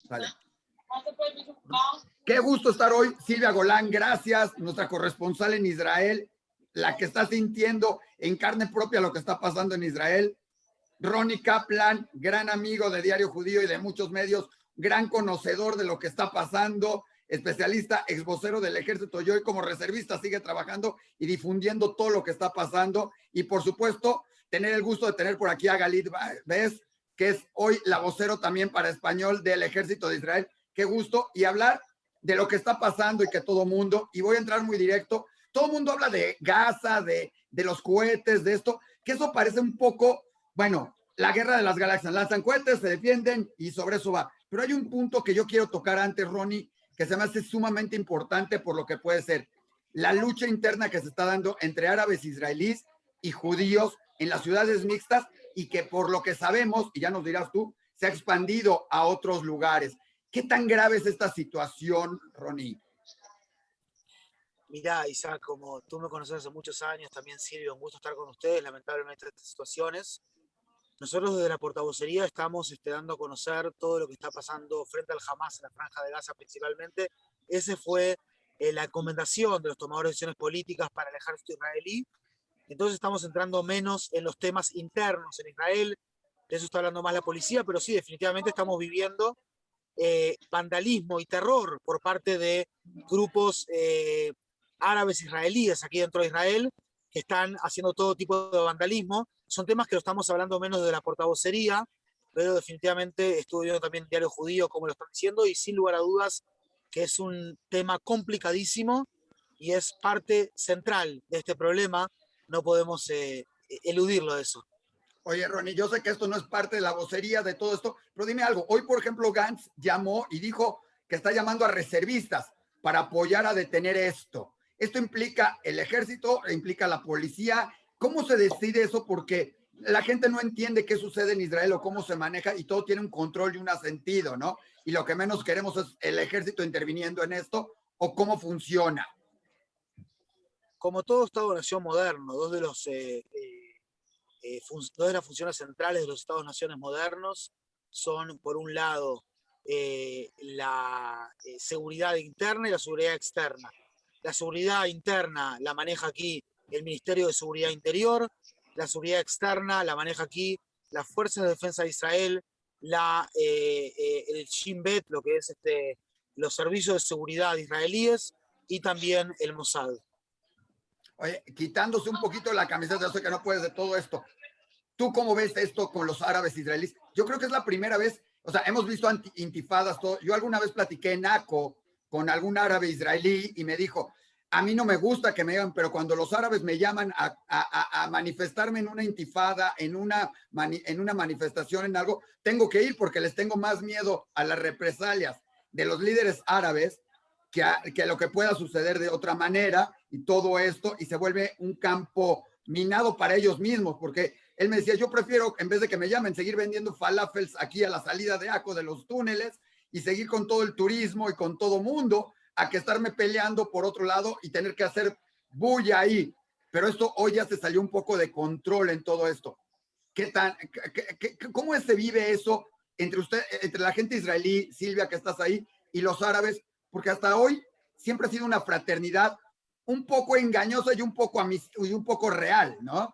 Vale. Qué gusto estar hoy. Silvia Golán, gracias, nuestra corresponsal en Israel, la que está sintiendo en carne propia lo que está pasando en Israel. Ronnie Kaplan, gran amigo de Diario Judío y de muchos medios, gran conocedor de lo que está pasando, especialista, ex vocero del ejército, y hoy como reservista sigue trabajando y difundiendo todo lo que está pasando. Y por supuesto, tener el gusto de tener por aquí a Galit Bes, que es hoy la vocero también para español del ejército de Israel. Qué gusto. Y hablar de lo que está pasando y que todo mundo, y voy a entrar muy directo, todo el mundo habla de Gaza, de los cohetes, de esto, que eso parece un poco, bueno, la guerra de las galaxias, lanzan cohetes, se defienden y sobre eso va. Pero hay un punto que yo quiero tocar antes, Ronnie, que se me hace sumamente importante por lo que puede ser la lucha interna que se está dando entre árabes israelíes y judíos en las ciudades mixtas y que por lo que sabemos, y ya nos dirás tú, se ha expandido a otros lugares. ¿Qué tan grave es esta situación, Ronnie? Mirá, Isaac, como tú me conoces hace muchos años, también Silvio, un gusto estar con ustedes, lamentablemente estas situaciones. Nosotros desde la portavocería estamos dando a conocer todo lo que está pasando frente al Hamas en la Franja de Gaza principalmente. Esa fue la recomendación de los tomadores de decisiones políticas para el ejército israelí. Entonces estamos entrando menos en los temas internos en Israel, de eso está hablando más la policía, pero sí, definitivamente estamos viviendo vandalismo y terror por parte de grupos árabes israelíes aquí dentro de Israel, que están haciendo todo tipo de vandalismo. Son temas que lo estamos hablando menos de la portavocería, pero definitivamente estuve viendo también Diario Judío, como lo están diciendo, y sin lugar a dudas que es un tema complicadísimo y es parte central de este problema. No podemos eludirlo de eso. Oye, Ronnie, yo sé que esto no es parte de la vocería de todo esto, pero dime algo. Hoy, por ejemplo, Gantz llamó y dijo que está llamando a reservistas para apoyar a detener esto. Esto implica el ejército, implica la policía. ¿Cómo se decide eso? Porque la gente no entiende qué sucede en Israel o cómo se maneja y todo tiene un control y un sentido, ¿no? Y lo que menos queremos es el ejército interviniendo en esto o cómo funciona. Como todo Estado-nación moderno, dos de las funciones centrales de los Estados-naciones modernos son, por un lado, la seguridad interna y la seguridad externa. La seguridad interna la maneja aquí el Ministerio de Seguridad Interior, la seguridad externa la maneja aquí las Fuerzas de Defensa de Israel, el Shin Bet, lo que es los servicios de seguridad israelíes, y también el Mossad. Oye, quitándose un poquito la camiseta, yo sé que no puedes de todo esto. ¿Tú cómo ves esto con los árabes israelíes? Yo creo que es la primera vez, o sea, hemos visto intifadas, todo. Yo alguna vez platiqué en ACO con algún árabe israelí y me dijo, a mí no me gusta que me digan, pero cuando los árabes me llaman a manifestarme en una intifada, en una manifestación, en algo, tengo que ir porque les tengo más miedo a las represalias de los líderes árabes que a lo que pueda suceder de otra manera y todo esto, y se vuelve un campo minado para ellos mismos, porque él me decía, yo prefiero, en vez de que me llamen, seguir vendiendo falafels aquí a la salida de ACO de los túneles y seguir con todo el turismo y con todo mundo, a que estarme peleando por otro lado y tener que hacer bulla ahí. Pero esto hoy ya se salió un poco de control en todo esto. ¿Cómo se vive eso entre la gente israelí, Silvia, que estás ahí, y los árabes? Porque hasta hoy siempre ha sido una fraternidad un poco engañosa y un poco real, ¿no?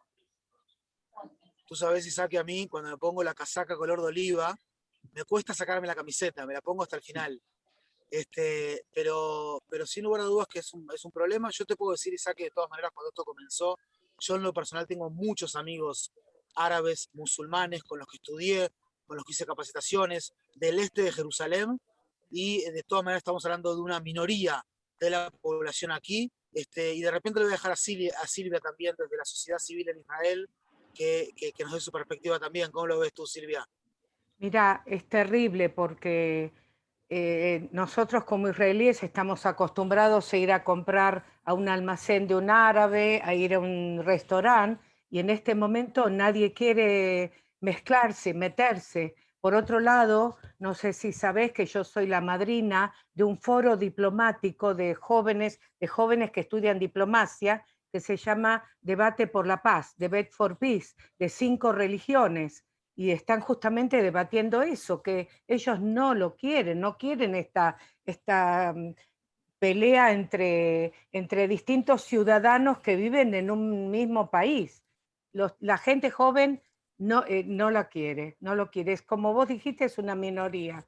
Tú sabes, Isaac, que a mí, cuando me pongo la casaca color de oliva, me cuesta sacarme la camiseta, me la pongo hasta el final. Pero sin lugar a dudas que es un problema. Yo te puedo decir, Isaac, que de todas maneras, cuando esto comenzó, yo en lo personal tengo muchos amigos árabes, musulmanes, con los que estudié, con los que hice capacitaciones, del este de Jerusalén, y de todas maneras estamos hablando de una minoría de la población aquí, y de repente le voy a dejar a Silvia también, desde la sociedad civil en Israel, que nos dé su perspectiva también. ¿Cómo lo ves tú, Silvia? Mira, es terrible porque nosotros como israelíes estamos acostumbrados a ir a comprar a un almacén de un árabe, a ir a un restaurante, y en este momento nadie quiere mezclarse, meterse. Por otro lado, no sé si sabés que yo soy la madrina de un foro diplomático de jóvenes que estudian diplomacia, que se llama Debate por la Paz, Debate for Peace, de 5 religiones. y están justamente debatiendo eso, que ellos no lo quieren, no quieren esta pelea entre distintos ciudadanos que viven en un mismo país. La gente joven no la quiere, no lo quiere. Es como vos dijiste, es una minoría,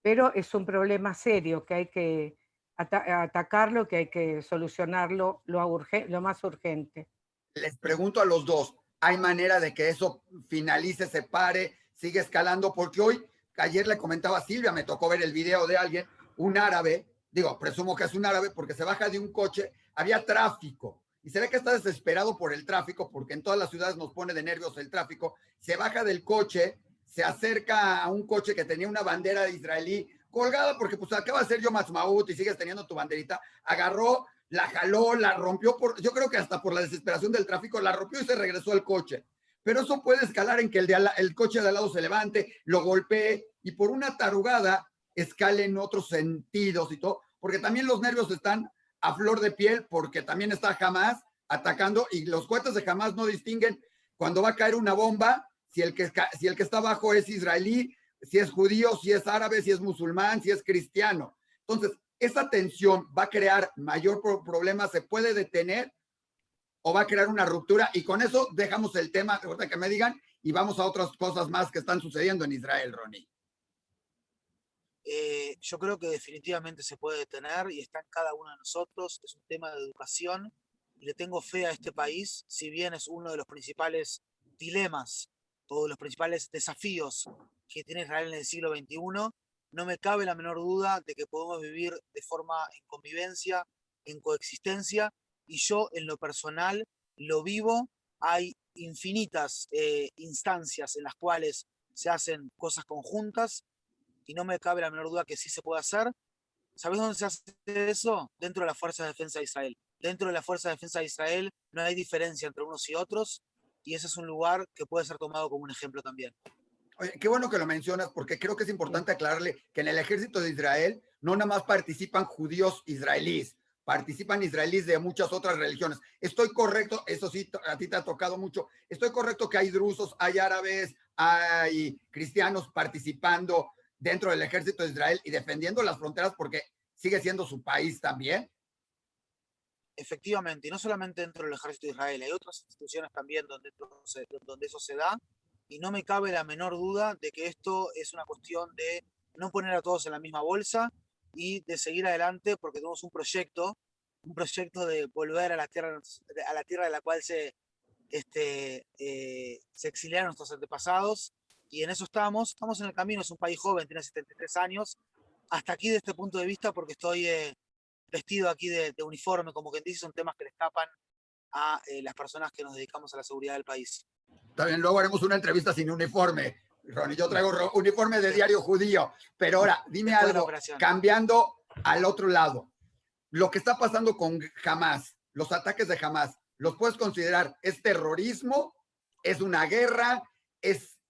pero es un problema serio que hay que atacarlo, que hay que solucionarlo lo más urgente. Les pregunto a los dos, ¿hay manera de que eso finalice, se pare, sigue escalando? Porque hoy, ayer le comentaba a Silvia, me tocó ver el video de alguien, un árabe, digo, presumo que es un árabe porque se baja de un coche, había tráfico y se ve que está desesperado por el tráfico porque en todas las ciudades nos pone de nervios el tráfico, se baja del coche, se acerca a un coche que tenía una bandera de israelí colgada porque pues acaba de ser Yom Ha'atzmaut y sigues teniendo tu banderita, agarró, la jaló, la rompió, yo creo que hasta por la desesperación del tráfico, la rompió y se regresó al coche. Pero eso puede escalar en que el coche de al lado se levante, lo golpee y por una tarugada escale en otros sentidos y todo, porque también los nervios están a flor de piel, porque también está Hamas atacando y los cohetes de Hamas no distinguen cuando va a caer una bomba, si el que está abajo es israelí, si es judío, si es árabe, si es musulmán, si es cristiano. Entonces, esa tensión va a crear mayor problema, se puede detener o va a crear una ruptura y con eso dejamos el tema, ahorita que me digan, y vamos a otras cosas más que están sucediendo en Israel, Ronnie. Yo creo que definitivamente se puede detener y está en cada uno de nosotros, es un tema de educación y le tengo fe a este país, si bien es uno de los principales dilemas o de los principales desafíos que tiene Israel en el siglo XXI, no me cabe la menor duda de que podemos vivir de forma en convivencia, en coexistencia, y yo en lo personal lo vivo. Hay infinitas instancias en las cuales se hacen cosas conjuntas y no me cabe la menor duda que sí se puede hacer. ¿Sabes dónde se hace eso? Dentro de las Fuerzas de Defensa de Israel. Dentro de la Fuerza de Defensa de Israel no hay diferencia entre unos y otros y ese es un lugar que puede ser tomado como un ejemplo también. Oye, qué bueno que lo mencionas porque creo que es importante aclararle que en el ejército de Israel no nada más participan judíos israelíes, participan israelíes de muchas otras religiones. Estoy correcto, eso sí, a ti te ha tocado mucho. Estoy correcto que hay drusos, hay árabes, hay cristianos participando dentro del ejército de Israel y defendiendo las fronteras porque sigue siendo su país también. Efectivamente, y no solamente dentro del ejército de Israel, hay otras instituciones también donde eso se da, y no me cabe la menor duda de que esto es una cuestión de no poner a todos en la misma bolsa y de seguir adelante porque tenemos un proyecto de volver a la tierra de la cual se exiliaron nuestros antepasados, y en eso estamos en el camino, es un país joven, tiene 73 años, hasta aquí de este punto de vista porque estoy vestido aquí de uniforme, como quien dice, son temas que le escapan a las personas que nos dedicamos a la seguridad del país. También luego haremos una entrevista sin uniforme, Ronnie. Yo traigo uniforme de diario judío, pero ahora dime algo, cambiando al otro lado, lo que está pasando con Hamas, los ataques de Hamas, ¿los puedes considerar es terrorismo? ¿Es una guerra?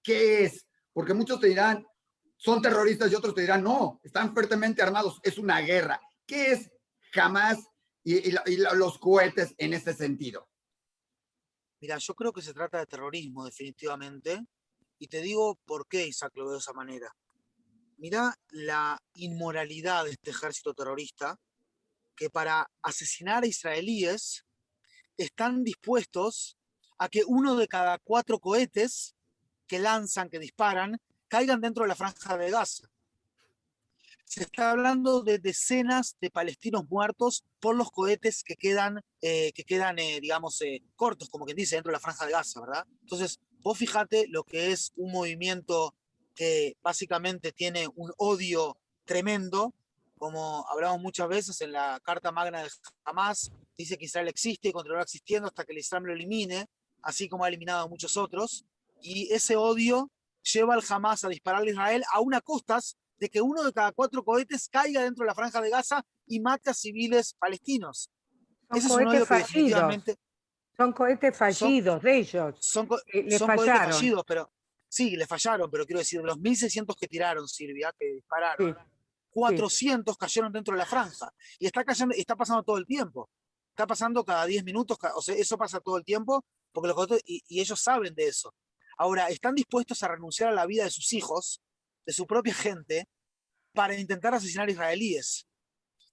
¿Qué es? Porque muchos te dirán, son terroristas y otros te dirán, no, están fuertemente armados, es una guerra. ¿Qué es Hamas y los cohetes en ese sentido? Mira, yo creo que se trata de terrorismo, definitivamente, y te digo por qué, Isaac, lo veo de esa manera. Mira la inmoralidad de este ejército terrorista, que para asesinar a israelíes están dispuestos a que 1 de cada 4 cohetes que lanzan, que disparan, caigan dentro de la franja de Gaza. Se está hablando de decenas de palestinos muertos por los cohetes que quedan digamos, cortos, como quien dice, dentro de la franja de Gaza, ¿verdad? Entonces, vos fíjate lo que es un movimiento que básicamente tiene un odio tremendo, como hablamos muchas veces en la Carta Magna de Hamas, dice que Israel existe y continuará existiendo hasta que el Islam lo elimine, así como ha eliminado a muchos otros, y ese odio lleva al Hamas a dispararle a Israel a unas costas de que 1 de cada 4 cohetes caiga dentro de la franja de Gaza y mate a civiles palestinos. Ese es un odio que definitivamente... Son cohetes fallidos de ellos. Son cohetes fallidos, pero sí, le fallaron, pero quiero decir, de los 1.600 que tiraron, Silvia, que dispararon, 400 cayeron dentro de la franja. Y está pasando todo el tiempo. Está pasando cada 10 minutos, o sea, eso pasa todo el tiempo, porque los cohetes, y ellos saben de eso. Ahora, están dispuestos a renunciar a la vida de sus hijos, de su propia gente, para intentar asesinar israelíes.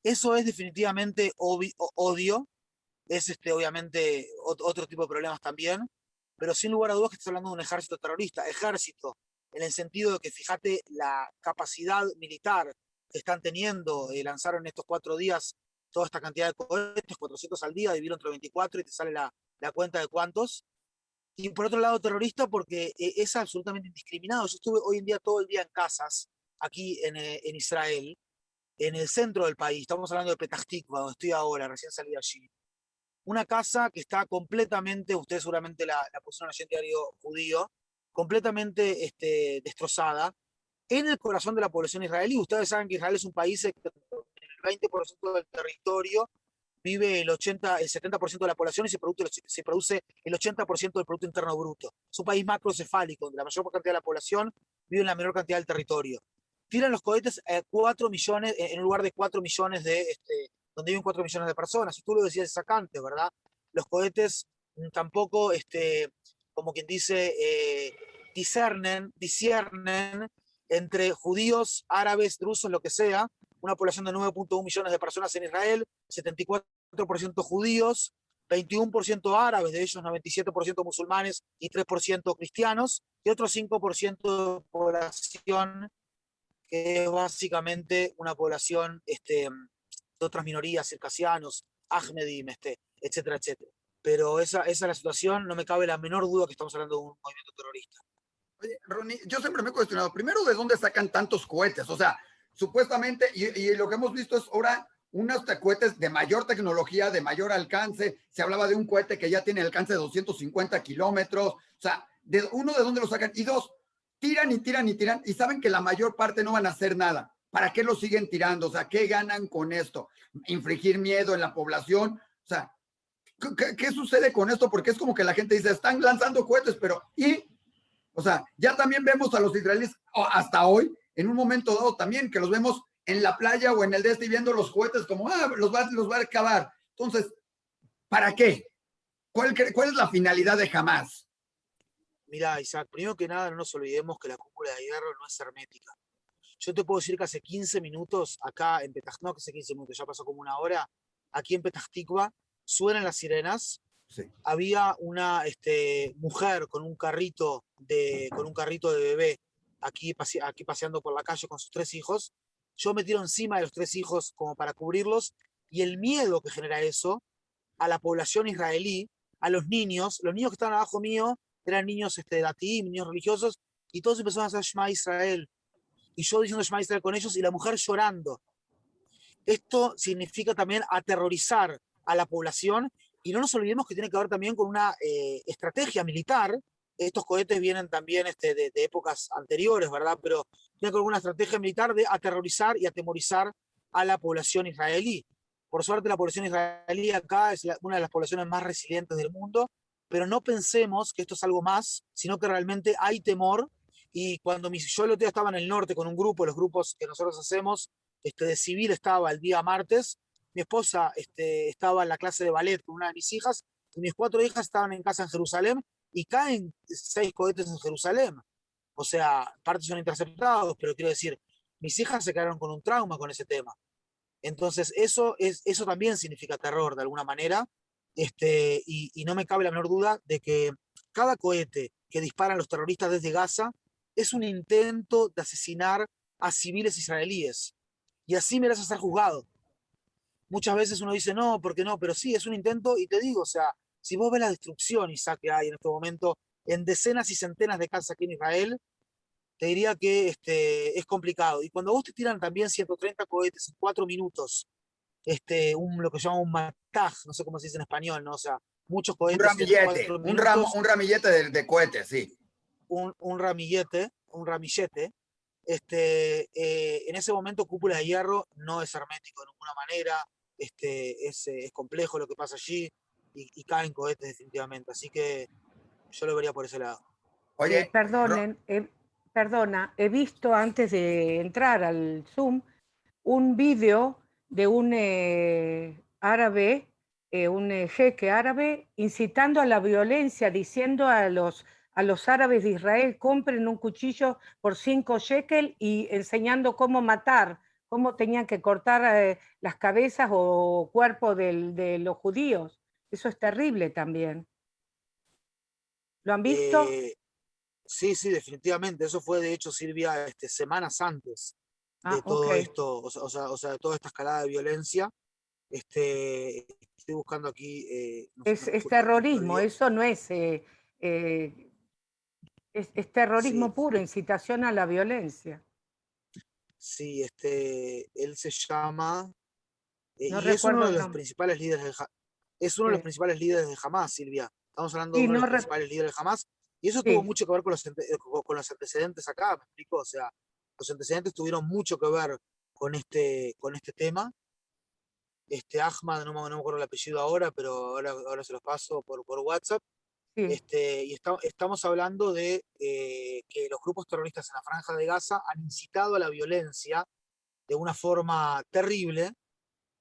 Eso es definitivamente odio, es obviamente otro tipo de problemas también, pero sin lugar a dudas que estás hablando de un ejército terrorista, ejército, en el sentido de que fíjate la capacidad militar que están teniendo, lanzaron estos 4 días toda esta cantidad de cohetes, 400 al día, dividido entre 24 y te sale la cuenta de cuántos. Y por otro lado, terrorista porque es absolutamente indiscriminado. Yo estuve hoy en día todo el día en casas, aquí en Israel, en el centro del país, estamos hablando de Petah Tikva, donde estoy ahora, recién salí allí. Una casa que está completamente, ustedes seguramente la pusieron allí en Diario Judío, completamente destrozada, en el corazón de la población israelí. Ustedes saben que Israel es un país que el 20% del territorio vive el 70% de la población y se produce el 80% del Producto Interno Bruto. Es un país macrocefálico, donde la mayor cantidad de la población vive en la menor cantidad del territorio. Tiran los cohetes a 4 millones, en lugar de 4 millones donde viven 4 millones de personas. Y tú lo decías exactamente, ¿verdad? Los cohetes tampoco, como quien dice, disciernen entre judíos, árabes, drusos, lo que sea, una población de 9.1 millones de personas en Israel, 74% judíos, 21% árabes, de ellos 97% musulmanes y 3% cristianos, y otro 5% de población que es básicamente una población de otras minorías, circasianos, ahmedim, etcétera, etcétera. Pero esa es la situación, no me cabe la menor duda que estamos hablando de un movimiento terrorista. Oye, Ronnie, yo siempre me he cuestionado, primero, ¿de dónde sacan tantos cohetes? O sea, supuestamente, y lo que hemos visto es ahora unos cohetes de mayor tecnología, de mayor alcance. Se hablaba de un cohete que ya tiene alcance de 250 kilómetros. O sea, ¿de dónde lo sacan? Y dos, tiran y tiran y tiran y saben que la mayor parte no van a hacer nada. ¿Para qué lo siguen tirando? O sea, ¿qué ganan con esto? ¿Infligir miedo en la población? O sea, ¿qué sucede con esto? Porque es como que la gente dice, están lanzando cohetes, pero ¿y? O sea, ya también vemos a los israelíes hasta hoy, en un momento dado también, que los vemos en la playa o en el y viendo los cohetes como, los va a acabar. Entonces, ¿para qué? ¿Cuál es la finalidad de Hamas? Mirá, Isaac, primero que nada no nos olvidemos que la cúpula de hierro no es hermética. Yo te puedo decir que hace 15 minutos, acá en Petah, no que hace 15 minutos, ya pasó como una hora, aquí en Petah Tikva, suenan las sirenas. Sí. Había una mujer con un carrito de bebé aquí paseando por la calle con sus 3 hijos. Yo me tiro encima de los 3 hijos como para cubrirlos, y el miedo que genera eso a la población israelí, a los niños que estaban abajo mío, eran niños latí, niños religiosos, y todos empezaron a hacer Shema Israel. Y yo diciendo Shema Israel con ellos y la mujer llorando. Esto significa también aterrorizar a la población, y no nos olvidemos que tiene que ver también con una estrategia militar. Estos cohetes vienen también de épocas anteriores, ¿verdad? Pero tiene que ver con una estrategia militar de aterrorizar y atemorizar a la población israelí. Por suerte, la población israelí acá es una de las poblaciones más resilientes del mundo, pero no pensemos que esto es algo más, sino que realmente hay temor. Y cuando yo el otro día estaba en el norte con un grupo, los grupos que nosotros hacemos, de civil, estaba el día martes, mi esposa estaba en la clase de ballet con una de mis hijas, y mis 4 hijas estaban en casa en Jerusalén, y caen 6 cohetes en Jerusalén. O sea, partes son interceptados, pero quiero decir, mis hijas se quedaron con un trauma con ese tema. Entonces, eso también significa terror de alguna manera, y no me cabe la menor duda de que cada cohete que disparan los terroristas desde Gaza es un intento de asesinar a civiles israelíes, y así mereces ser juzgado. Muchas veces uno dice, no, porque no, pero sí, es un intento, y te digo, o sea, si vos ves la destrucción, Isaac, que hay en este momento en decenas y centenas de casas aquí en Israel, te diría que es complicado. Y cuando vos te tiran también 130 cohetes en 4 minutos, lo que llama un mataj, no sé cómo se dice en español, ¿no? O sea, muchos cohetes en 4 minutos. Un ramillete de cohetes, sí. Un ramillete, en ese momento Cúpula de Hierro no es hermético de ninguna manera, es complejo lo que pasa allí, y caen cohetes definitivamente, así que yo lo vería por ese lado. Oye, Perdona, he visto antes de entrar al Zoom un vídeo de un árabe, un jeque árabe, incitando a la violencia, diciendo a a los árabes de Israel compren un cuchillo por 5 shekel y enseñando cómo matar, cómo tenían que cortar las cabezas o cuerpos de los judíos. Eso es terrible también. ¿Lo han visto? Sí, sí, definitivamente. Eso fue, de hecho, Silvia, semanas antes de Ok. todo esto, o sea, de toda esta escalada de violencia. Estoy buscando aquí. Es terrorismo, eso no es, es terrorismo Sí, puro, incitación a la violencia. sí, él se llama, No y es uno recuerdo de el los nombre. principales líderes es uno de los Sí, principales líderes de Hamas, Silvia. Estamos hablando de sí, uno de los principales líderes de Hamas, y eso tuvo sí. mucho que ver con los antecedentes acá, ¿me explico? O sea, los antecedentes tuvieron mucho que ver con este tema. Ahmad, no me acuerdo el apellido ahora, pero ahora se los paso por WhatsApp. Sí. Estamos hablando de que los grupos terroristas en la Franja de Gaza han incitado a la violencia de una forma terrible.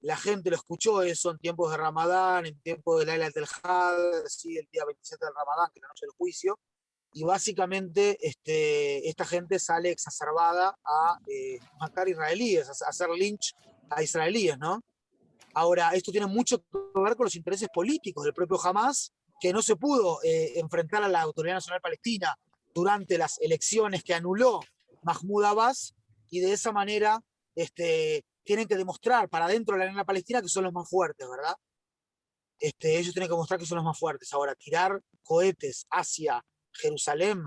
La gente lo escuchó eso en tiempos de Ramadán, en tiempos del Laylat del Had, sí, el día 27 del Ramadán, que es la noche del juicio, y básicamente esta gente sale exacerbada a matar israelíes, a hacer lynch a israelíes, ¿no? Ahora, esto tiene mucho que ver con los intereses políticos del propio Hamas, que no se pudo enfrentar a la Autoridad Nacional Palestina durante las elecciones que anuló Mahmoud Abbas, y de esa manera tienen que demostrar para dentro de la arena palestina que son los más fuertes, ¿verdad? Ellos tienen que mostrar que son los más fuertes. Ahora, tirar cohetes hacia Jerusalén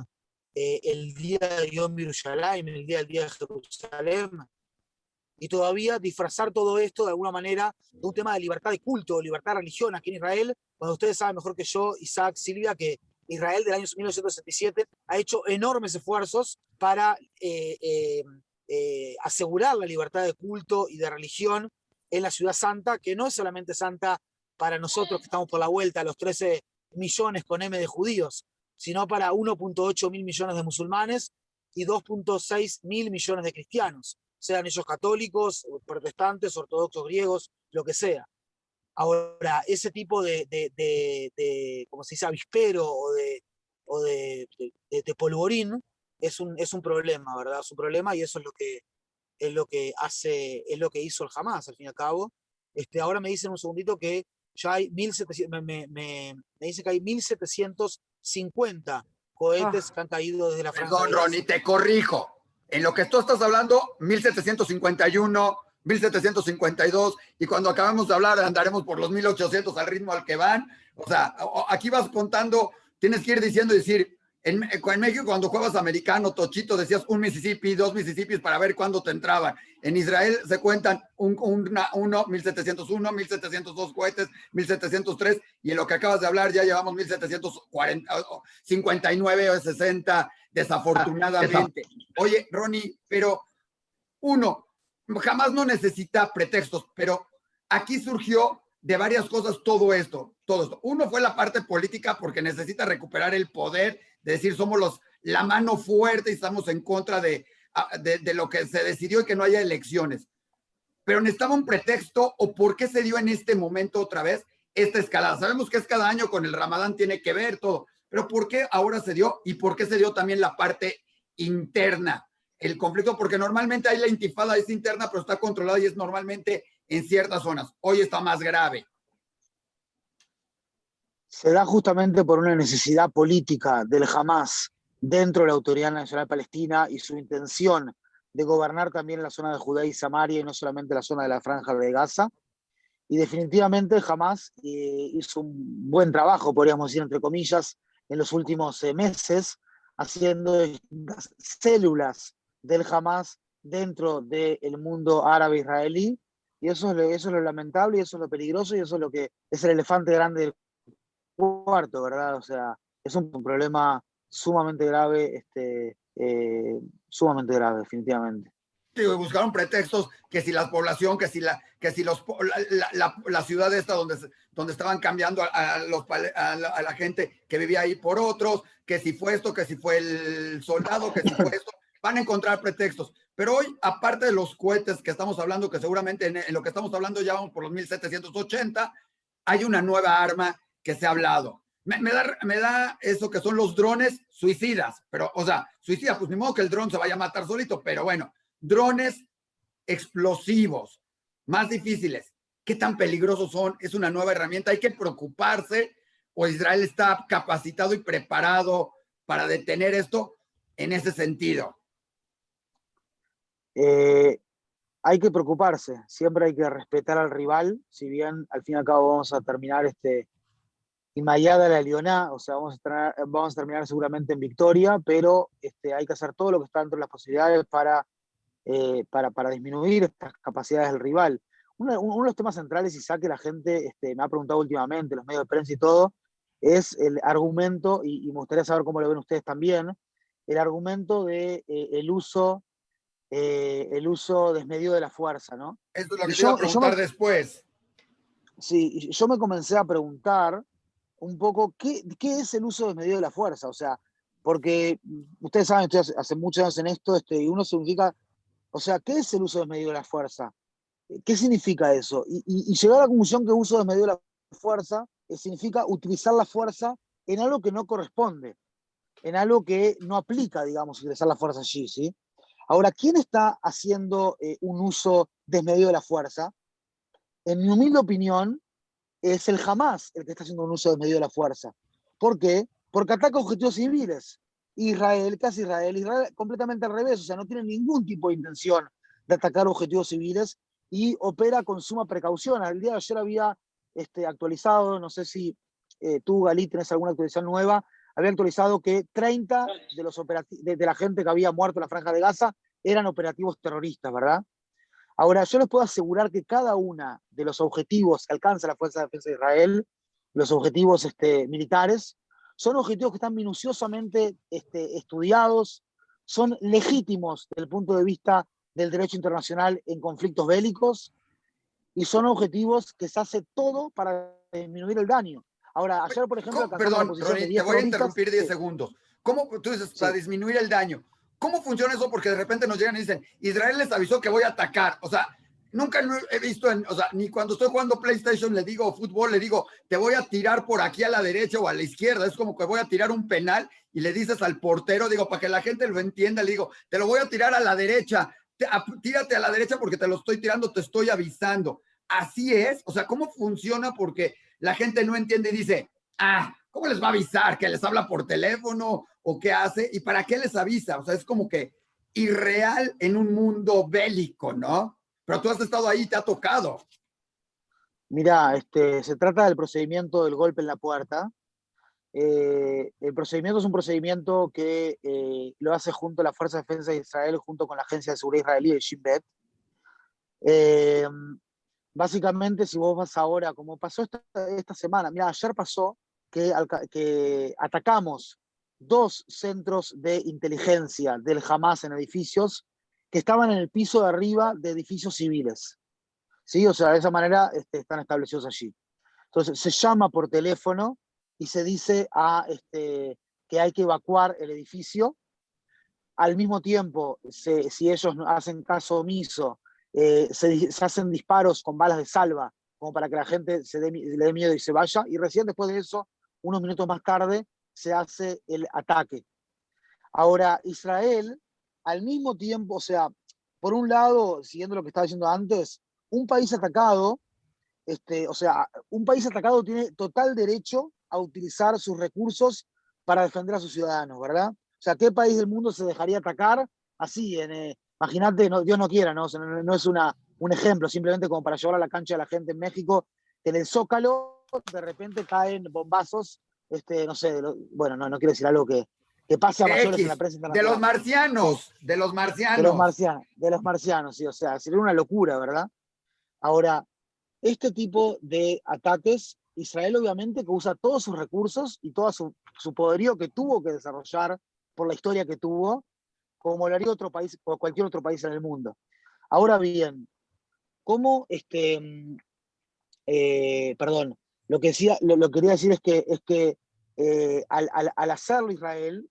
el día de Yom Yerushalayim, el día del día de Jerusalén, y todavía disfrazar todo esto de alguna manera de un tema de libertad de culto, libertad de religión aquí en Israel, cuando ustedes saben mejor que yo, Isaac, Silvia, que Israel del año 1967 ha hecho enormes esfuerzos para asegurar la libertad de culto y de religión en la ciudad santa, que no es solamente santa para nosotros que estamos por la vuelta a los 13 millones con M de judíos, sino para 1.8 mil millones de musulmanes y 2.6 mil millones de cristianos, sean ellos católicos, protestantes, ortodoxos, griegos, lo que sea. Ahora, ese tipo como se dice, avispero de polvorín es un problema, ¿verdad? Es un problema, y eso es lo que hace, es lo que hizo el Hamas, al fin y al cabo. Ahora me dicen un segundito que ya hay 1700, me dice que hay 1750 Oh, cohetes que han caído desde la Franja Perdón, de Ronnie, Gaza. te corrijo. En lo que tú estás hablando, 1751, 1752, y cuando acabamos de hablar andaremos por los 1800 al ritmo al que van. O sea, aquí vas contando, tienes que ir diciendo y decir, en México cuando juegas americano, tochito, decías un Mississippi, dos Mississippis para ver cuándo te entraban. En Israel se cuentan 1701, 1702 cohetes, 1703, y en lo que acabas de hablar ya llevamos 1740, 59 o 60, desafortunadamente. Oye, Ronnie, pero uno, jamás no necesita pretextos, pero aquí surgió de varias cosas todo esto, todo esto. Uno fue la parte política porque necesita recuperar el poder, de decir somos la mano fuerte y estamos en contra de lo que se decidió y que no haya elecciones. Pero necesitaba un pretexto, o por qué se dio en este momento otra vez esta escalada. Sabemos que es cada año con el Ramadán, tiene que ver todo, pero ¿por qué ahora se dio? Y ¿por qué se dio también la parte interna? El conflicto, porque normalmente hay la intifada, es interna, pero está controlada y es normalmente en ciertas zonas. Hoy está más grave. Se da justamente por una necesidad política del Hamas dentro de la Autoridad Nacional Palestina y su intención de gobernar también la zona de Judea y Samaria y no solamente la zona de la Franja de Gaza. Y definitivamente Hamas hizo un buen trabajo, podríamos decir, entre comillas, en los últimos meses, haciendo células del Hamas dentro del mundo árabe israelí. Y eso es lo lamentable, y eso es lo peligroso, y eso es lo que es el elefante grande del cuarto, ¿verdad? O sea, es un problema sumamente grave, sumamente grave, definitivamente. Buscaron pretextos, que si la población, que si la ciudad esta donde estaban cambiando a la gente que vivía ahí por otros, que si fue esto, que si fue el soldado, que si fue esto, van a encontrar pretextos. Pero hoy, aparte de los cohetes que estamos hablando, que seguramente en lo que estamos hablando ya vamos por los 1780, hay una nueva arma que se ha hablado. Me da eso que son los drones suicidas, pero, o sea, suicidas, pues ni modo que el dron se vaya a matar solito, pero bueno, drones explosivos, más difíciles. ¿Qué tan peligrosos son? Es una nueva herramienta, hay que preocuparse, o Israel está capacitado y preparado para detener esto en ese sentido. Hay que preocuparse, siempre hay que respetar al rival, si bien al fin y al cabo vamos a terminar Imayada la Lioná, o sea, vamos a terminar seguramente en victoria, pero hay que hacer todo lo que está dentro de las posibilidades para disminuir estas capacidades del rival. Uno de los temas centrales, Isaac, que la gente me ha preguntado últimamente, los medios de prensa y todo, es el argumento, y me gustaría saber cómo lo ven ustedes también, el argumento de el uso desmedido de la fuerza, ¿no? Esto es lo que te iba a preguntar después. Sí, yo me comencé a preguntar un poco qué es el uso desmedido de la fuerza, o sea, porque ustedes saben, estoy hace muchos años en esto, y uno significa, o sea, ¿qué es el uso desmedido de la fuerza? ¿Qué significa eso? Y llegar a la conclusión que uso desmedido de la fuerza significa utilizar la fuerza en algo que no corresponde, en algo que no aplica, digamos, utilizar la fuerza allí, ¿sí? Ahora, ¿quién está haciendo un uso desmedido de la fuerza? En mi humilde opinión, es el Hamas el que está haciendo un uso desmedido de la fuerza. ¿Por qué? Porque ataca objetivos civiles. Israel, ¿qué hace Israel? Israel completamente al revés, o sea, no tiene ningún tipo de intención de atacar objetivos civiles y opera con suma precaución. Al día de ayer había actualizado, no sé si tú, Galí, tenés alguna actualización nueva, había actualizado que 30 de la gente que había muerto en la Franja de Gaza eran operativos terroristas, ¿verdad? Ahora, yo les puedo asegurar que cada uno de los objetivos que alcanza la Fuerza de Defensa de Israel, los objetivos militares, son objetivos que están minuciosamente estudiados, son legítimos desde el punto de vista del derecho internacional en conflictos bélicos y son objetivos que se hace todo para disminuir el daño. Ahora, ayer, por ejemplo, alcanzamos la Perdón, posición de Ronnie, 10 te voy a terroristas. interrumpir 10 segundos. ¿Cómo tú dices para disminuir el daño? ¿Cómo funciona eso? Porque de repente nos llegan y dicen, Israel les avisó que voy a atacar. O sea, nunca he visto, o sea, ni cuando estoy jugando PlayStation le digo, fútbol, le digo, te voy a tirar por aquí a la derecha o a la izquierda. Es como que voy a tirar un penal y le dices al portero, digo, para que la gente lo entienda, le digo, te lo voy a tirar a la derecha. Tírate a la derecha porque te lo estoy tirando, te estoy avisando. Así es. O sea, ¿cómo funciona? Porque la gente no entiende y dice, ¿cómo les va a avisar? ¿Que les habla por teléfono o qué hace? ¿Y para qué les avisa? O sea, es como que irreal en un mundo bélico, ¿no? Pero tú has estado ahí, te ha tocado. Mirá, se trata del procedimiento del golpe en la puerta. El procedimiento es un procedimiento que lo hace junto a la Fuerza de Defensa de Israel, junto con la Agencia de Seguridad Israelí, el Shin Bet. Básicamente, si vos vas ahora, como pasó esta semana, mira, ayer pasó que atacamos 2 centros de inteligencia del Hamas en edificios que estaban en el piso de arriba de edificios civiles. ¿Sí? O sea, de esa manera están establecidos allí. Entonces, se llama por teléfono y se dice que hay que evacuar el edificio. Al mismo tiempo, si ellos hacen caso omiso, se hacen disparos con balas de salva, como para que la gente le dé miedo y se vaya, y recién después de eso, unos minutos más tarde, se hace el ataque. Ahora, Israel, al mismo tiempo, o sea, por un lado, siguiendo lo que estaba diciendo antes, un país atacado, o sea, un país atacado tiene total derecho a utilizar sus recursos para defender a sus ciudadanos, ¿verdad? O sea, ¿qué país del mundo se dejaría atacar así? Imagínate, no, Dios no quiera, ¿no? O sea, no es un ejemplo, simplemente como para llevar a la cancha de la gente en México, que en el Zócalo de repente caen bombazos, no sé, bueno, no quiero decir algo que pase a mayores en la prensa De los internacional. marcianos, de los marcianos. De los marcianos, sí, o sea, sería una locura, ¿verdad? Ahora, este tipo de ataques, Israel obviamente que usa todos sus recursos y todo su poderío que tuvo que desarrollar por la historia que tuvo, como lo haría otro país o cualquier otro país en el mundo. Ahora bien, ¿cómo perdón, lo que quería decir es que al hacerlo Israel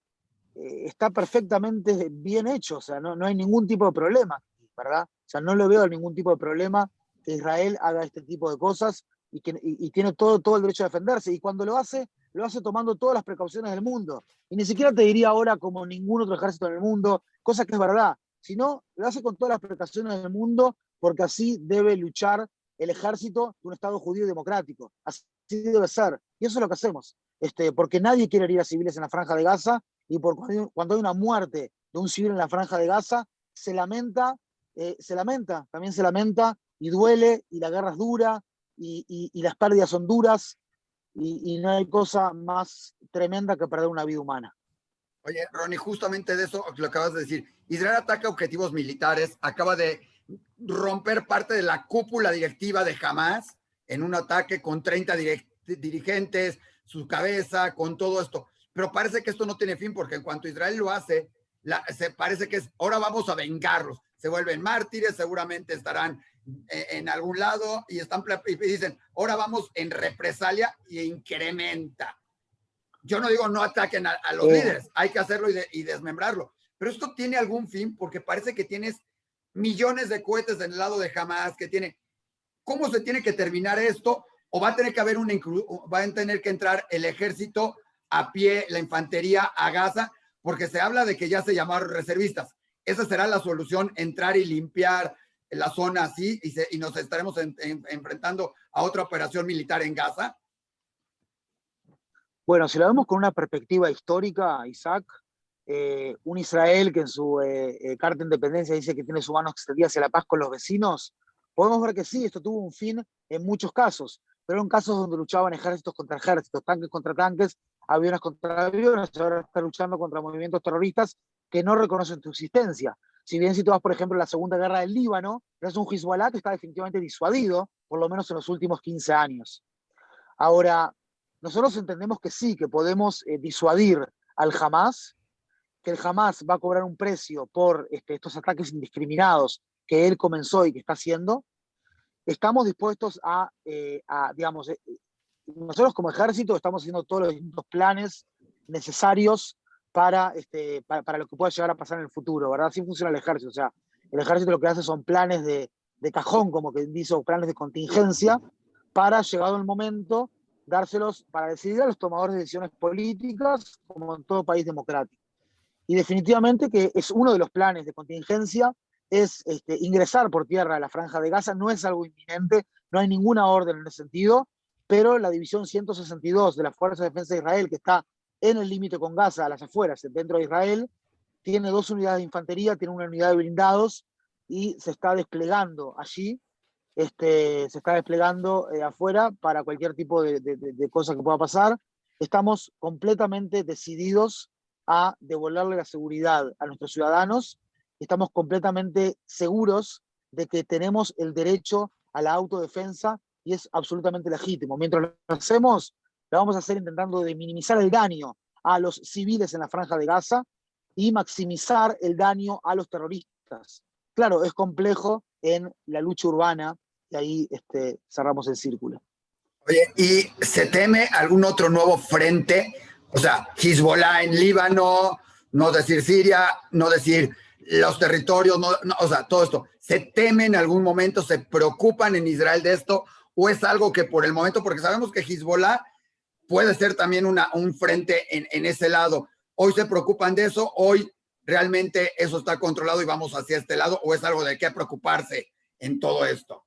está perfectamente bien hecho, o sea, no hay ningún tipo de problema, ¿verdad? O sea, no le veo ningún tipo de problema que Israel haga este tipo de cosas y tiene todo el derecho a defenderse. Y cuando lo hace, lo hace tomando todas las precauciones del mundo. Y ni siquiera te diría ahora como ningún otro ejército en el mundo, cosa que es verdad, sino lo hace con todas las precauciones del mundo porque así debe luchar el ejército de un Estado judío y democrático. Así debe ser. Y eso es lo que hacemos. Porque nadie quiere herir a civiles en la Franja de Gaza y cuando hay una muerte de un civil en la Franja de Gaza, también se lamenta y duele y la guerra es dura y las pérdidas son duras y no hay cosa más tremenda que perder una vida humana. Oye, Ronnie, justamente de eso lo acabas de decir. Israel ataca objetivos militares, acaba de romper parte de la cúpula directiva de Hamas en un ataque con 30 dirigentes, su cabeza, con todo esto. Pero parece que esto no tiene fin porque en cuanto Israel lo hace, se parece que es, ahora vamos a vengarlos. Se vuelven mártires, seguramente estarán en algún lado y dicen, ahora vamos en represalia y incrementa. Yo no digo no ataquen a los líderes, hay que hacerlo y desmembrarlo. Pero esto tiene algún fin porque parece que tienes millones de cohetes en el lado de Hamas que tiene. ¿Cómo se tiene que terminar esto? ¿O va a tener que haber va a tener que entrar el ejército a pie, la infantería a Gaza? Porque se habla de que ya se llamaron reservistas. Esa será la solución, entrar y limpiar la zona así y nos estaremos enfrentando a otra operación militar en Gaza. Bueno, si lo vemos con una perspectiva histórica, Isaac, un Israel que en su Carta de Independencia dice que tiene su mano extendida hacia la paz con los vecinos, podemos ver que sí, esto tuvo un fin en muchos casos, pero en casos donde luchaban ejércitos contra ejércitos, tanques contra tanques, aviones contra aviones, ahora está luchando contra movimientos terroristas que no reconocen tu existencia. Si bien si tú vas, por ejemplo, a la Segunda Guerra del Líbano, es un Hezbollah que está definitivamente disuadido, por lo menos en los últimos 15 años. Ahora, nosotros entendemos que sí, que podemos disuadir al Hamas, que el Hamas va a cobrar un precio por estos ataques indiscriminados que él comenzó y que está haciendo. Estamos dispuestos digamos, nosotros como ejército estamos haciendo todos los distintos planes necesarios para lo que pueda llegar a pasar en el futuro, ¿verdad? Así funciona el ejército. O sea, el ejército lo que hace son planes de cajón, como que dice, o planes de contingencia, para, llegado el momento, dárselos para decidir a los tomadores de decisiones políticas, como en todo país democrático. Y definitivamente que es uno de los planes de contingencia, es ingresar por tierra a la Franja de Gaza. No es algo inminente, no hay ninguna orden en ese sentido, pero la División 162 de la Fuerza de Defensa de Israel, que está en el límite con Gaza, a las afueras, dentro de Israel, tiene 2 unidades de infantería, tiene una unidad de blindados y se está desplegando allí, se está desplegando afuera para cualquier tipo de cosa que pueda pasar. Estamos completamente decididos a devolverle la seguridad a nuestros ciudadanos. Estamos completamente seguros de que tenemos el derecho a la autodefensa y es absolutamente legítimo. Mientras lo hacemos, lo vamos a hacer intentando de minimizar el daño a los civiles en la Franja de Gaza y maximizar el daño a los terroristas. Claro, es complejo en la lucha urbana y ahí cerramos el círculo. Oye, ¿y se teme algún otro nuevo frente? O sea, Hezbollah en Líbano, no decir Siria, no decir los territorios, o sea, todo esto. ¿Se teme en algún momento, se preocupan en Israel de esto? ¿O es algo que por el momento, porque sabemos que Hezbollah puede ser también un frente en ese lado? ¿Hoy se preocupan de eso? ¿Hoy realmente eso está controlado y vamos hacia este lado? ¿O es algo de qué preocuparse en todo esto?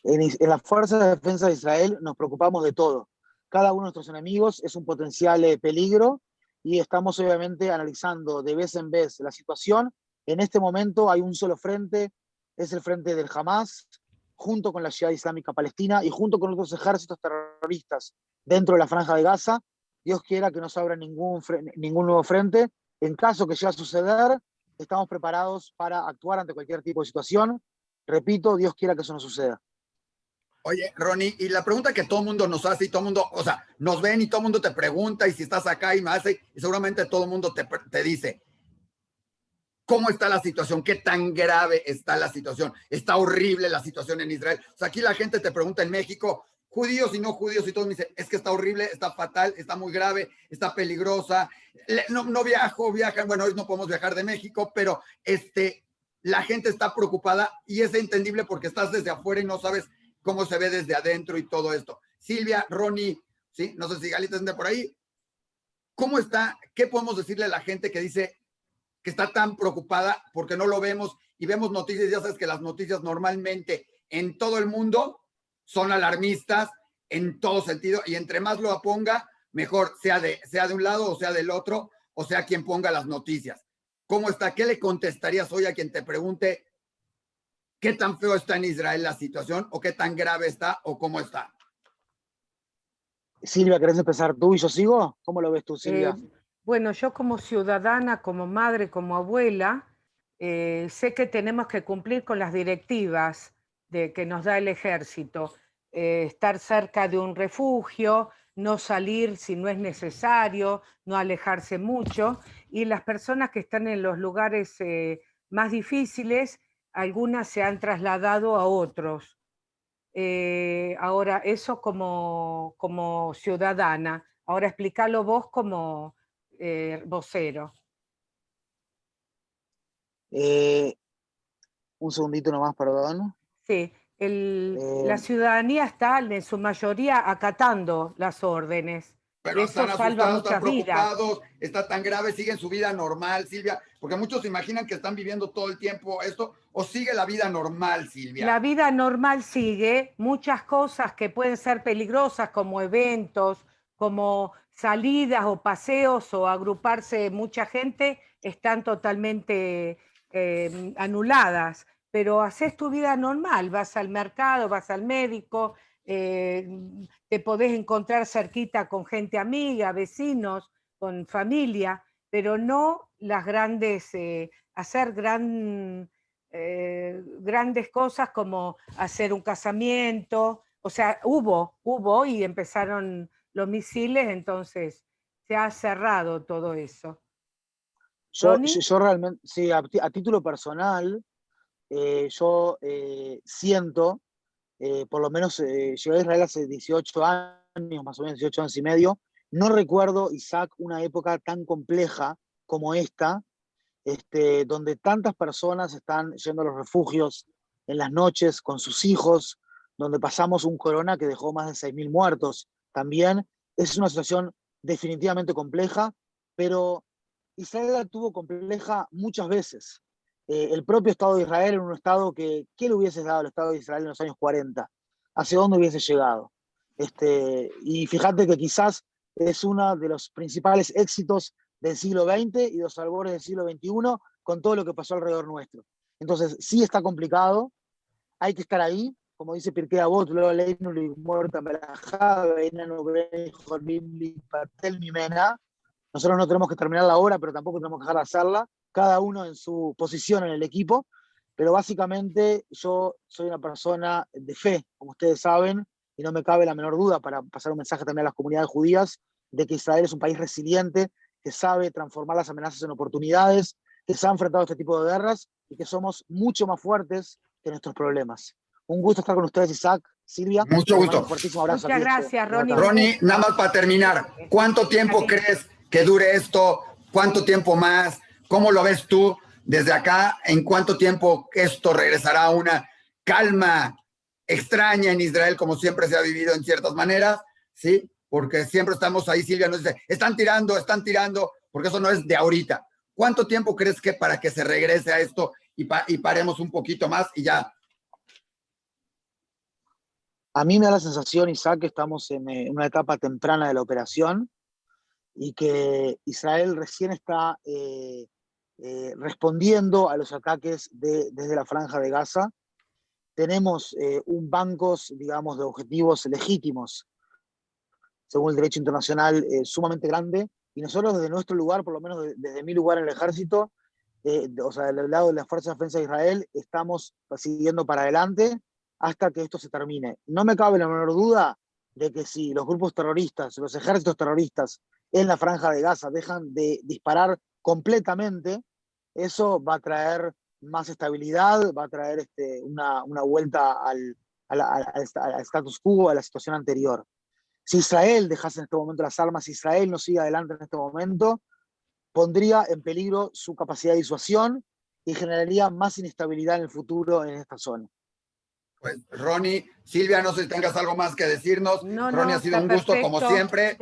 En la Fuerza de Defensa de Israel nos preocupamos de todo. Cada uno de nuestros enemigos es un potencial peligro y estamos obviamente analizando de vez en vez la situación. En este momento hay un solo frente, es el frente del Hamas, junto con la Jihad Islámica Palestina y junto con otros ejércitos terroristas dentro de la Franja de Gaza. Dios quiera que no se abra ningún nuevo frente. En caso que llegue a suceder, estamos preparados para actuar ante cualquier tipo de situación. Repito, Dios quiera que eso no suceda. Oye, Ronnie, y la pregunta que todo el mundo nos hace y todo el mundo, o sea, nos ven y todo el mundo te pregunta y si estás acá y me hace, y seguramente todo el mundo te dice, ¿cómo está la situación? ¿Qué tan grave está la situación? Está horrible la situación en Israel. O sea, aquí la gente te pregunta en México, judíos y no judíos, y todos me dicen, es que está horrible, está fatal, está muy grave, está peligrosa. No viajan, bueno, hoy no podemos viajar de México, pero la gente está preocupada y es entendible porque estás desde afuera y no sabes cómo se ve desde adentro y todo esto. Silvia, Ronnie, ¿sí? No sé si Galita anda por ahí. ¿Cómo está? ¿Qué podemos decirle a la gente que dice que está tan preocupada porque no lo vemos y vemos noticias? Ya sabes que las noticias normalmente en todo el mundo son alarmistas en todo sentido, y entre más lo ponga, mejor, sea de un lado o sea del otro, o sea quien ponga las noticias. ¿Cómo está? ¿Qué le contestarías hoy a quien te pregunte qué tan feo está en Israel la situación, o qué tan grave está, o cómo está? Silvia, ¿querés empezar tú y yo sigo? ¿Cómo lo ves tú, Silvia? Bueno, yo como ciudadana, como madre, como abuela, sé que tenemos que cumplir con las directivas que nos da el ejército. Estar cerca de un refugio, no salir si no es necesario, no alejarse mucho. Y las personas que están en los lugares más difíciles, algunas se han trasladado a otros. Ahora, eso como ciudadana. Ahora, explícalo vos como vocero. Eh, un segundito nomás, perdón. Sí, Eh, la ciudadanía está en su mayoría acatando las órdenes. Pero Eso están salva asustados, están muchas vidas. preocupados, está tan grave, siguen su vida normal, Silvia, porque muchos se imaginan que están viviendo todo el tiempo esto, o sigue la vida normal, La Silvia. vida normal sigue, muchas cosas que pueden ser peligrosas, como eventos, como salidas o paseos o agruparse mucha gente, están totalmente anuladas. Pero haces tu vida normal, vas al mercado, vas al médico, eh, te podés encontrar cerquita con gente amiga, vecinos, con familia, pero no las grandes, hacer grandes cosas como hacer un casamiento. O sea, hubo y empezaron los misiles, entonces se ha cerrado todo eso. Ronnie, yo realmente, sí, a título personal, yo siento, por lo menos llegué a Israel hace 18 años, más o menos 18 años y medio. No recuerdo, Isaac, una época tan compleja como esta, donde tantas personas están yendo a los refugios en las noches con sus hijos, donde pasamos un corona que dejó más de 6.000 muertos. También es una situación definitivamente compleja, pero Israel la tuvo compleja muchas veces. El propio Estado de Israel era un Estado que, ¿qué le hubiese dado al Estado de Israel en los años 40? ¿Hacia dónde hubiese llegado? Y fíjate que quizás es uno de los principales éxitos del siglo XX y los albores del siglo XXI con todo lo que pasó alrededor nuestro. Entonces, sí está complicado, hay que estar ahí, como dice Pirkei Avot, nosotros no tenemos que terminar la obra, pero tampoco tenemos que dejar de hacerla, cada uno en su posición en el equipo, pero básicamente yo soy una persona de fe, como ustedes saben, y no me cabe la menor duda para pasar un mensaje también a las comunidades judías de que Israel es un país resiliente, que sabe transformar las amenazas en oportunidades, que se ha enfrentado a este tipo de guerras y que somos mucho más fuertes que nuestros problemas. Un gusto estar con ustedes, Isaac, Silvia. Mucho Les mando un gusto. fuertísimo abrazo muchas aquí gracias, desde Ronnie. acá. Ronnie, nada más para terminar, ¿cuánto tiempo crees que dure esto? ¿Cuánto tiempo más? ¿Cómo lo ves tú desde acá? ¿En cuánto tiempo esto regresará a una calma extraña en Israel, como siempre se ha vivido en ciertas maneras? ¿Sí? Porque siempre estamos ahí, Silvia nos dice, están tirando, porque eso no es de ahorita. ¿Cuánto tiempo crees que para que se regrese a esto y paremos un poquito más y ya? A mí me da la sensación, Isaac, que estamos en una etapa temprana de la operación y que Israel recién está respondiendo a los ataques desde la Franja de Gaza. Tenemos un banco, digamos, de objetivos legítimos, según el derecho internacional, sumamente grande, y nosotros desde nuestro lugar, por lo menos desde mi lugar en el ejército, o sea, del lado de las Fuerzas de Defensa de Israel, estamos siguiendo para adelante hasta que esto se termine. No me cabe la menor duda de que si los grupos terroristas, los ejércitos terroristas en la Franja de Gaza dejan de disparar completamente, eso va a traer más estabilidad, va a traer una vuelta al status quo, a la situación anterior. Si Israel dejase en este momento las armas, si Israel no sigue adelante en este momento, pondría en peligro su capacidad de disuasión y generaría más inestabilidad en el futuro en esta zona. Pues Ronnie, Silvia, no sé si tengas algo más que decirnos. No, Ronnie, no, ha sido está un gusto como perfecto. siempre.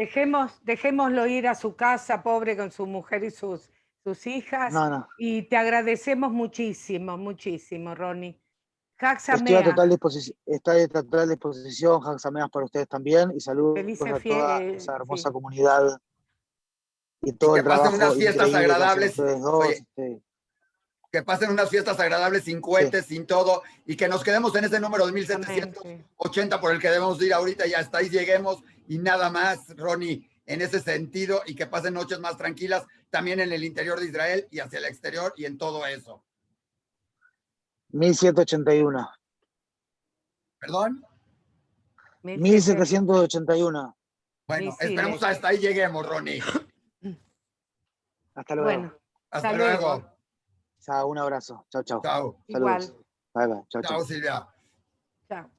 Dejémoslo ir a su casa, pobre, con su mujer y sus hijas. No, no. Y te agradecemos muchísimo, muchísimo, Ronnie. Estoy a Haxamea, total disposición, Hansameas para ustedes también, y saludos felices a toda esa sí. hermosa comunidad y Y todo que el pasen unas trabajo fiestas increíble que hacen agradables. ustedes dos. Oye, que pasen unas fiestas agradables sin cohetes, sin todo, y que nos quedemos en ese número de Amén, sí. 1780 por el que debemos ir ahorita y hasta ahí lleguemos y nada más, Ronnie, en ese sentido, y que pasen noches más tranquilas también en el interior de Israel y hacia el exterior y en todo eso. 1781. ¿Perdón? 1781. Bueno, Misiles. esperemos hasta ahí lleguemos, Ronnie. Hasta luego. Bueno, Hasta luego. Chao, un abrazo. Chao, chao. Chao. Saludos. igual. Bye, bye. Chao, Chao, chao. Silvia. Chao.